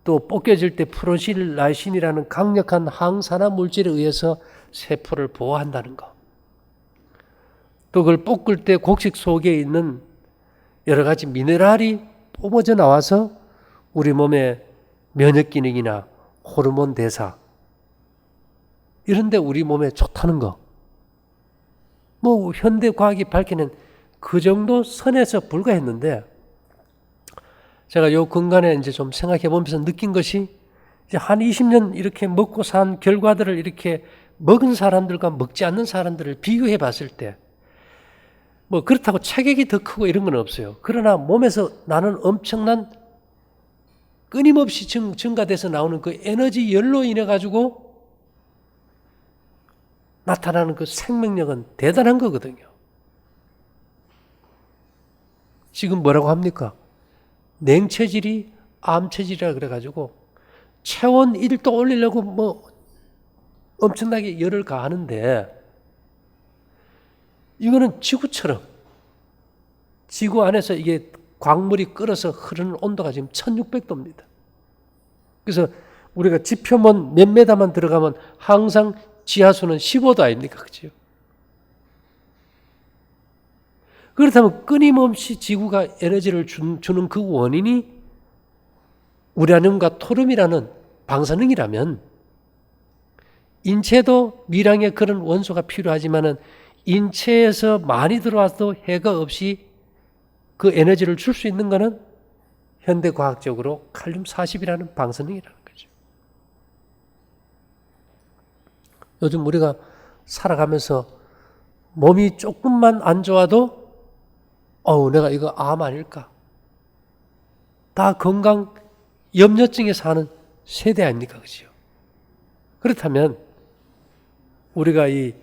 또 볶여질 때 프로실라신이라는 강력한 항산화 물질에 의해서 세포를 보호한다는 거. 또 그걸 볶을 때 곡식 속에 있는 여러 가지 미네랄이 뿜어져 나와서 우리 몸의 면역 기능이나 호르몬 대사 이런 데 우리 몸에 좋다는 거. 뭐 현대 과학이 밝히는 그 정도 선에서 불과했는데 제가 요 근간에 이제 좀 생각해 보면서 느낀 것이 이제 한 20년 이렇게 먹고 산 결과들을 이렇게 먹은 사람들과 먹지 않는 사람들을 비교해 봤을 때 뭐 그렇다고 체격이 더 크고 이런 건 없어요. 그러나 몸에서 나는 엄청난 끊임없이 증가돼서 나오는 그 에너지 열로 인해 가지고 나타나는 그 생명력은 대단한 거거든요. 지금 뭐라고 합니까? 냉체질이 암체질이라 그래가지고 체온 1도 올리려고 뭐 엄청나게 열을 가하는데 이거는 지구처럼 지구 안에서 이게 광물이 끓어서 흐르는 온도가 지금 1600도입니다. 그래서 우리가 지표면 몇 메다만 들어가면 항상 지하수는 15도 아닙니까? 그죠? 그렇다면 끊임없이 지구가 에너지를 주는 그 원인이 우라늄과 토륨이라는 방사능이라면 인체도 미량의 그런 원소가 필요하지만은 인체에서 많이 들어와도 해가 없이 그 에너지를 줄 수 있는 것은 현대과학적으로 칼륨 40이라는 방사능이라는 거죠. 요즘 우리가 살아가면서 몸이 조금만 안 좋아도 내가 이거 암 아닐까? 다 건강 염려증에 사는 세대 아닙니까? 그죠? 그렇다면 우리가 이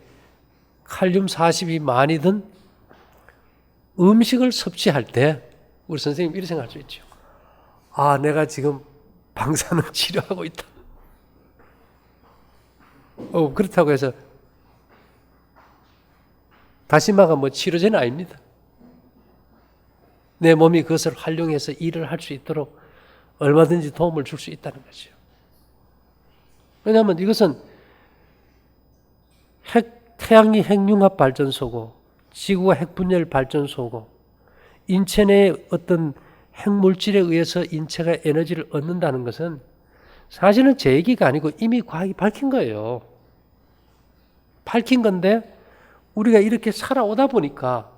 칼륨 40이 많이 든 음식을 섭취할 때 우리 선생님 이렇게 생각할 수 있죠. 내가 지금 방사능 치료하고 있다. 그렇다고 해서 다시마가 뭐 치료제는 아닙니다. 내 몸이 그것을 활용해서 일을 할 수 있도록 얼마든지 도움을 줄 수 있다는 거죠. 왜냐하면 이것은 태양이 핵융합 발전소고 지구가 핵분열 발전소고 인체 내의 어떤 핵물질에 의해서 인체가 에너지를 얻는다는 것은 사실은 제 얘기가 아니고 이미 과학이 밝힌 거예요. 밝힌 건데 우리가 이렇게 살아오다 보니까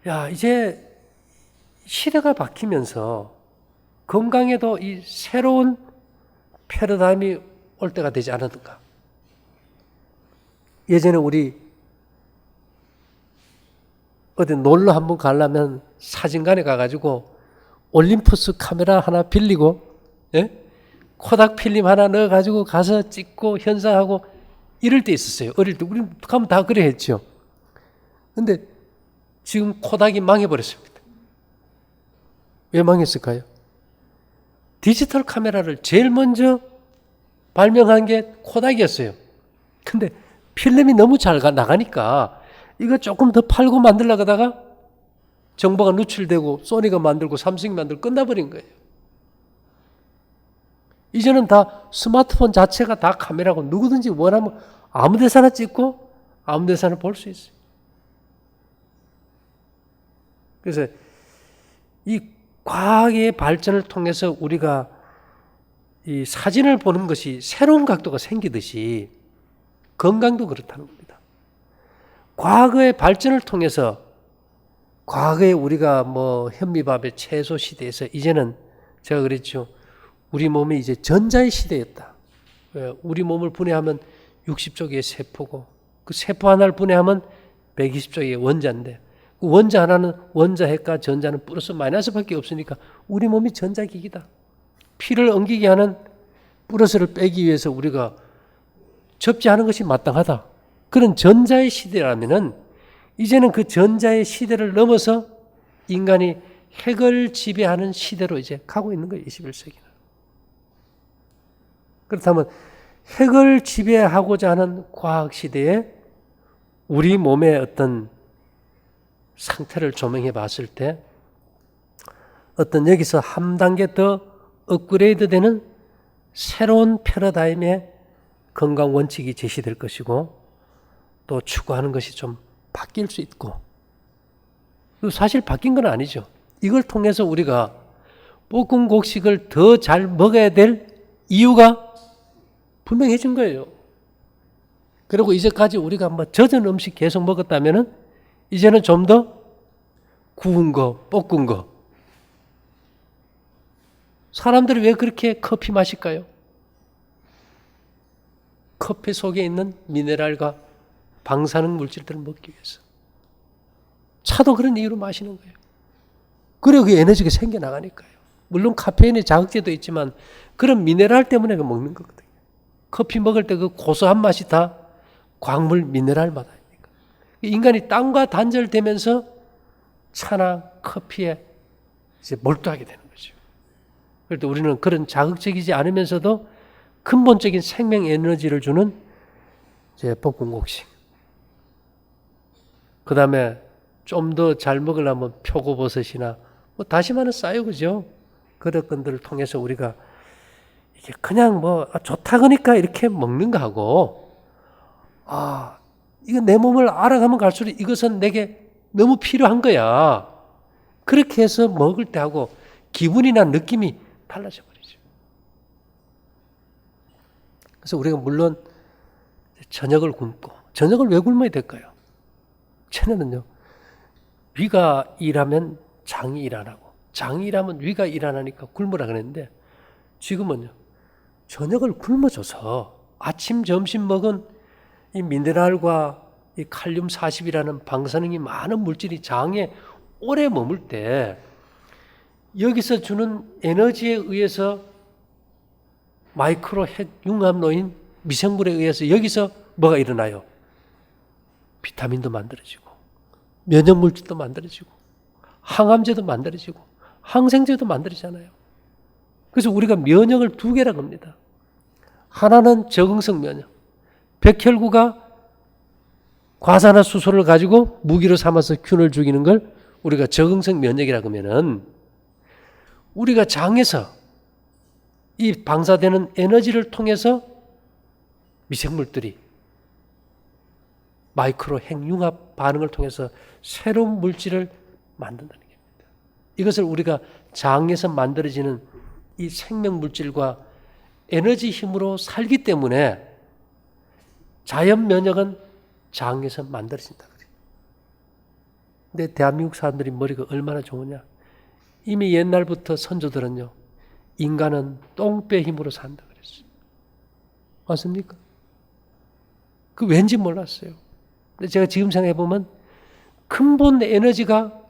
야, 이제 시대가 바뀌면서 건강에도 이 새로운 패러다임이 올 때가 되지 않았는가. 예전에 우리 어디 놀러 한번 가려면 사진관에 가가지고 올림푸스 카메라 하나 빌리고, 예? 코닥 필름 하나 넣어가지고 가서 찍고 현상하고 이럴 때 있었어요. 어릴 때. 우리 가면 다 그래 했죠. 근데 지금 코닥이 망해버렸습니다. 왜 망했을까요? 디지털 카메라를 제일 먼저 발명한 게 코닥이었어요. 근데 필름이 너무 잘 나가니까 이거 조금 더 팔고 만들려고 하다가 정보가 누출되고 소니가 만들고 삼성이 만들고 끝나버린 거예요. 이제는 다 스마트폰 자체가 다 카메라고 누구든지 원하면 아무 데서나 찍고 아무 데서나 볼 수 있어요. 그래서 이 과학의 발전을 통해서 우리가 이 사진을 보는 것이 새로운 각도가 생기듯이 건강도 그렇다는 겁니다. 과거의 발전을 통해서 과거에 우리가 뭐 현미밥의 채소 시대에서 이제는 제가 그랬죠. 우리 몸이 이제 전자의 시대였다. 우리 몸을 분해하면 60조 개의 세포고 그 세포 하나를 분해하면 120조 개의 원자인데 그 원자 하나는 원자핵과 전자는 플러스 마이너스밖에 없으니까 우리 몸이 전자기기다. 피를 엉기게 하는 플러스를 빼기 위해서 우리가 접지하는 것이 마땅하다. 그런 전자의 시대라면은 이제는 그 전자의 시대를 넘어서 인간이 핵을 지배하는 시대로 이제 가고 있는 거예요. 21세기는. 그렇다면 핵을 지배하고자 하는 과학 시대에 우리 몸의 어떤 상태를 조명해 봤을 때 어떤 여기서 한 단계 더 업그레이드 되는 새로운 패러다임의 건강 원칙이 제시될 것이고 또 추구하는 것이 좀 바뀔 수 있고 사실 바뀐 건 아니죠. 이걸 통해서 우리가 볶음 곡식을 더 잘 먹어야 될 이유가 분명해진 거예요. 그리고 이제까지 우리가 뭐 젖은 음식 계속 먹었다면은 이제는 좀 더 구운 거, 볶은 거. 사람들이 왜 그렇게 커피 마실까요? 커피 속에 있는 미네랄과 방사능 물질들을 먹기 위해서. 차도 그런 이유로 마시는 거예요. 그래 그 에너지가 생겨나가니까요. 물론 카페인에 자극제도 있지만 그런 미네랄 때문에 먹는 거거든요. 커피 먹을 때 그 고소한 맛이 다 광물 미네랄 맛 아닙니까? 인간이 땅과 단절되면서 차나 커피에 이제 몰두하게 되는 거죠. 그럴 때 우리는 그런 자극적이지 않으면서도 근본적인 생명 에너지를 주는 이제 볶음곡식. 그 다음에 좀 더 잘 먹으려면 표고버섯이나 뭐 다시마는 싸요, 그죠? 그런 것들을 통해서 우리가 이게 그냥 뭐 좋다 그러니까 이렇게 먹는 거하고 이거 내 몸을 알아가면 갈수록 이것은 내게 너무 필요한 거야. 그렇게 해서 먹을 때 하고 기분이나 느낌이 달라져 버리죠. 그래서 우리가 물론 저녁을 굶고 저녁을 왜 굶어야 될까요? 전에는요. 위가 일하면 장이 일 안 하고 장이 일하면 위가 일 안 하니까 굶으라 그랬는데 지금은요. 저녁을 굶어줘서 아침, 점심 먹은 이 미네랄과 이 칼륨 40이라는 방사능이 많은 물질이 장에 오래 머물 때 여기서 주는 에너지에 의해서 마이크로 핵 융합로인 미생물에 의해서 여기서 뭐가 일어나요? 비타민도 만들어지고 면역물질도 만들어지고 항암제도 만들어지고 항생제도 만들어지잖아요. 그래서 우리가 면역을 두 개라고 합니다. 하나는 적응성 면역. 백혈구가 과산화수소를 가지고 무기로 삼아서 균을 죽이는 걸 우리가 적응성 면역이라고 하면은 우리가 장에서 이 방사되는 에너지를 통해서 미생물들이 마이크로 핵융합 반응을 통해서 새로운 물질을 만든다는 겁니다. 이것을 우리가 장에서 만들어지는 이 생명 물질과 에너지 힘으로 살기 때문에 자연 면역은 장에서 만들어진다 그래요. 근데 대한민국 사람들이 머리가 얼마나 좋으냐? 이미 옛날부터 선조들은요, 인간은 똥배 힘으로 산다 그랬어요. 맞습니까? 그 왠지 몰랐어요. 근데 제가 지금 생각해 보면 근본 에너지가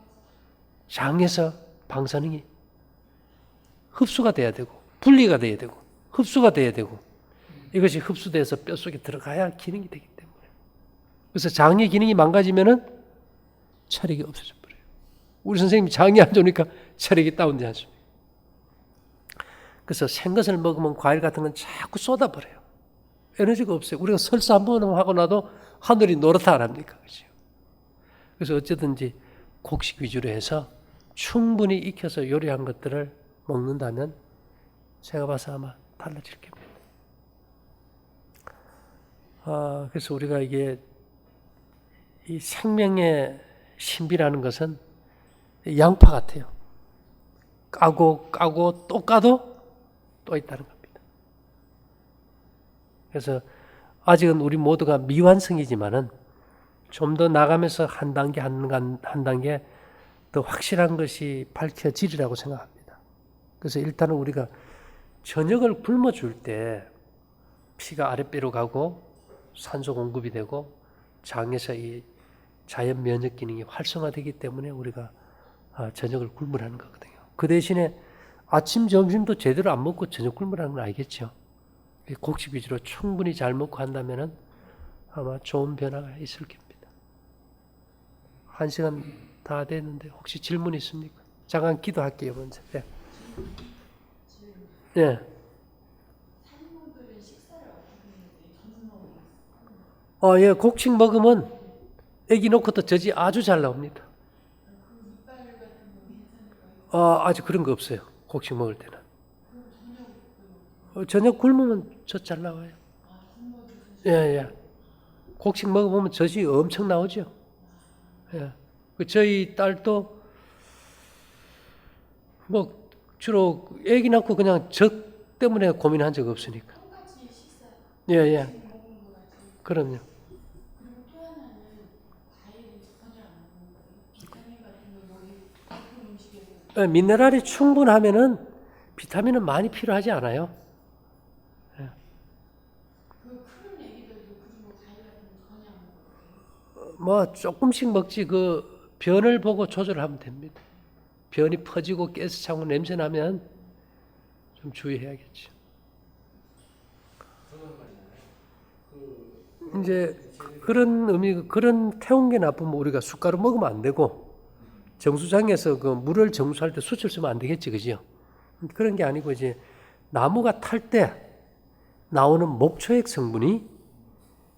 장에서 방사능이 흡수가 돼야 되고 분리가 돼야 되고 흡수가 돼야 되고 이것이 흡수돼서 뼛속에 들어가야 기능이 되기 때문에 그래서 장의 기능이 망가지면은 체력이 없어져 버려요. 우리 선생님이 장이 안 좋으니까 체력이 다운되지 않습니까? 그래서 생것을 먹으면 과일 같은 건 자꾸 쏟아버려요. 에너지가 없어요. 우리가 설사 한 번 하고 나도 하늘이 노랗다 안 합니까? 그렇죠? 그래서 어쨌든지 곡식 위주로 해서 충분히 익혀서 요리한 것들을 먹는다면 제가 봐서 아마 달라질 겁니다. 그래서 우리가 이게 이 생명의 신비라는 것은 양파 같아요. 까고 또 까도 또 있다는 겁니다. 그래서 아직은 우리 모두가 미완성이지만은 좀 더 나가면서 한 단계 한 단계 더 확실한 것이 밝혀지리라고 생각합니다. 그래서 일단은 우리가 저녁을 굶어줄 때 피가 아랫배로 가고 산소 공급이 되고 장에서 이 자연 면역 기능이 활성화되기 때문에 우리가 저녁을 굶으라는 거거든요. 그 대신에 아침, 점심도 제대로 안 먹고 저녁 굶으라는 건 알겠죠. 곡식 위주로 충분히 잘 먹고 한다면은 아마 좋은 변화가 있을 겁니다. 1시간 다 됐는데 혹시 질문 있습니까? 잠깐 기도할게요 먼저. 네. 예. 예, 곡식 먹으면 애기 놓고 또 젖이 아주 잘 나옵니다. 아직 그런 거 없어요. 곡식 먹을 때는. 저녁 굶으면 젖 잘 나와요. 예. 곡식 먹어보면 젖이 엄청 나오죠. 예. 저희 딸도 뭐 주로 애기 낳고 그냥 젖 때문에 고민한 적 없으니까. 예. 그럼요. 미네랄이 충분하면은 비타민은 많이 필요하지 않아요. 뭐 조금씩 먹지 그 변을 보고 조절하면 됩니다. 변이 퍼지고 가스 차고 냄새 나면 좀 주의해야겠죠. 이제 그런 그런 태운 게 나쁘면 우리가 숟가락 먹으면 안 되고 정수장에서 그 물을 정수할 때 수치를 쓰면 안 되겠지, 그죠? 그런 게 아니고 이제 나무가 탈 때 나오는 목초액 성분이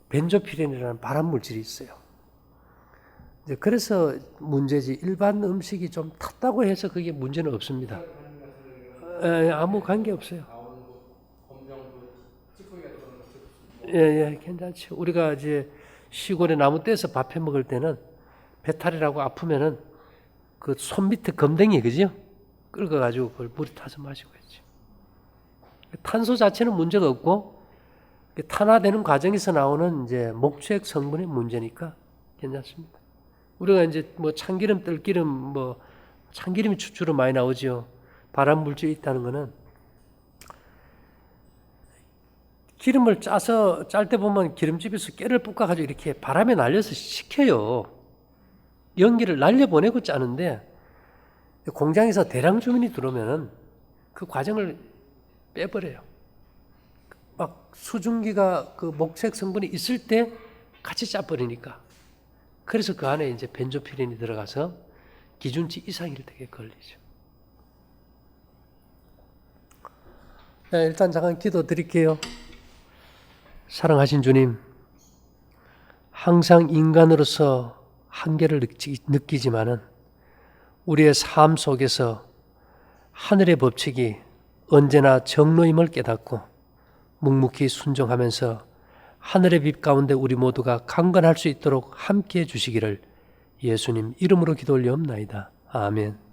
벤조피렌이라는 발암 물질이 있어요. 이제 그래서 문제지 일반 음식이 좀 탔다고 해서 그게 문제는 없습니다. 아무 관계 없어요. 예, 괜찮죠. 우리가 이제 시골에 나무 떼서 밥 해 먹을 때는 배탈이라고 아프면은 그 손 밑에 검댕이 그죠? 긁어가지고 그걸 물에 타서 마시고 있죠. 탄소 자체는 문제가 없고 탄화되는 과정에서 나오는 이제 목초액 성분의 문제니까 괜찮습니다. 우리가 이제 뭐 참기름, 들기름, 뭐 참기름이 주로 많이 나오죠. 발암 물질이 있다는 거는 기름을 짜서 짤 때 보면 기름집에서 깨를 볶아가지고 이렇게 바람에 날려서 식혀요. 연기를 날려보내고 짜는데 공장에서 대량 주문이 들어오면은 그 과정을 빼버려요. 막 수증기가 그 목색 성분이 있을 때 같이 짜버리니까. 그래서 그 안에 이제 벤조피렌이 들어가서 기준치 이상일 때 걸리죠. 네, 일단 잠깐 기도 드릴게요. 사랑하신 주님, 항상 인간으로서 한계를 느끼지만은 우리의 삶 속에서 하늘의 법칙이 언제나 정로임을 깨닫고 묵묵히 순종하면서 하늘의 빛 가운데 우리 모두가 강건할 수 있도록 함께해 주시기를 예수님 이름으로 기도 올리옵나이다. 아멘.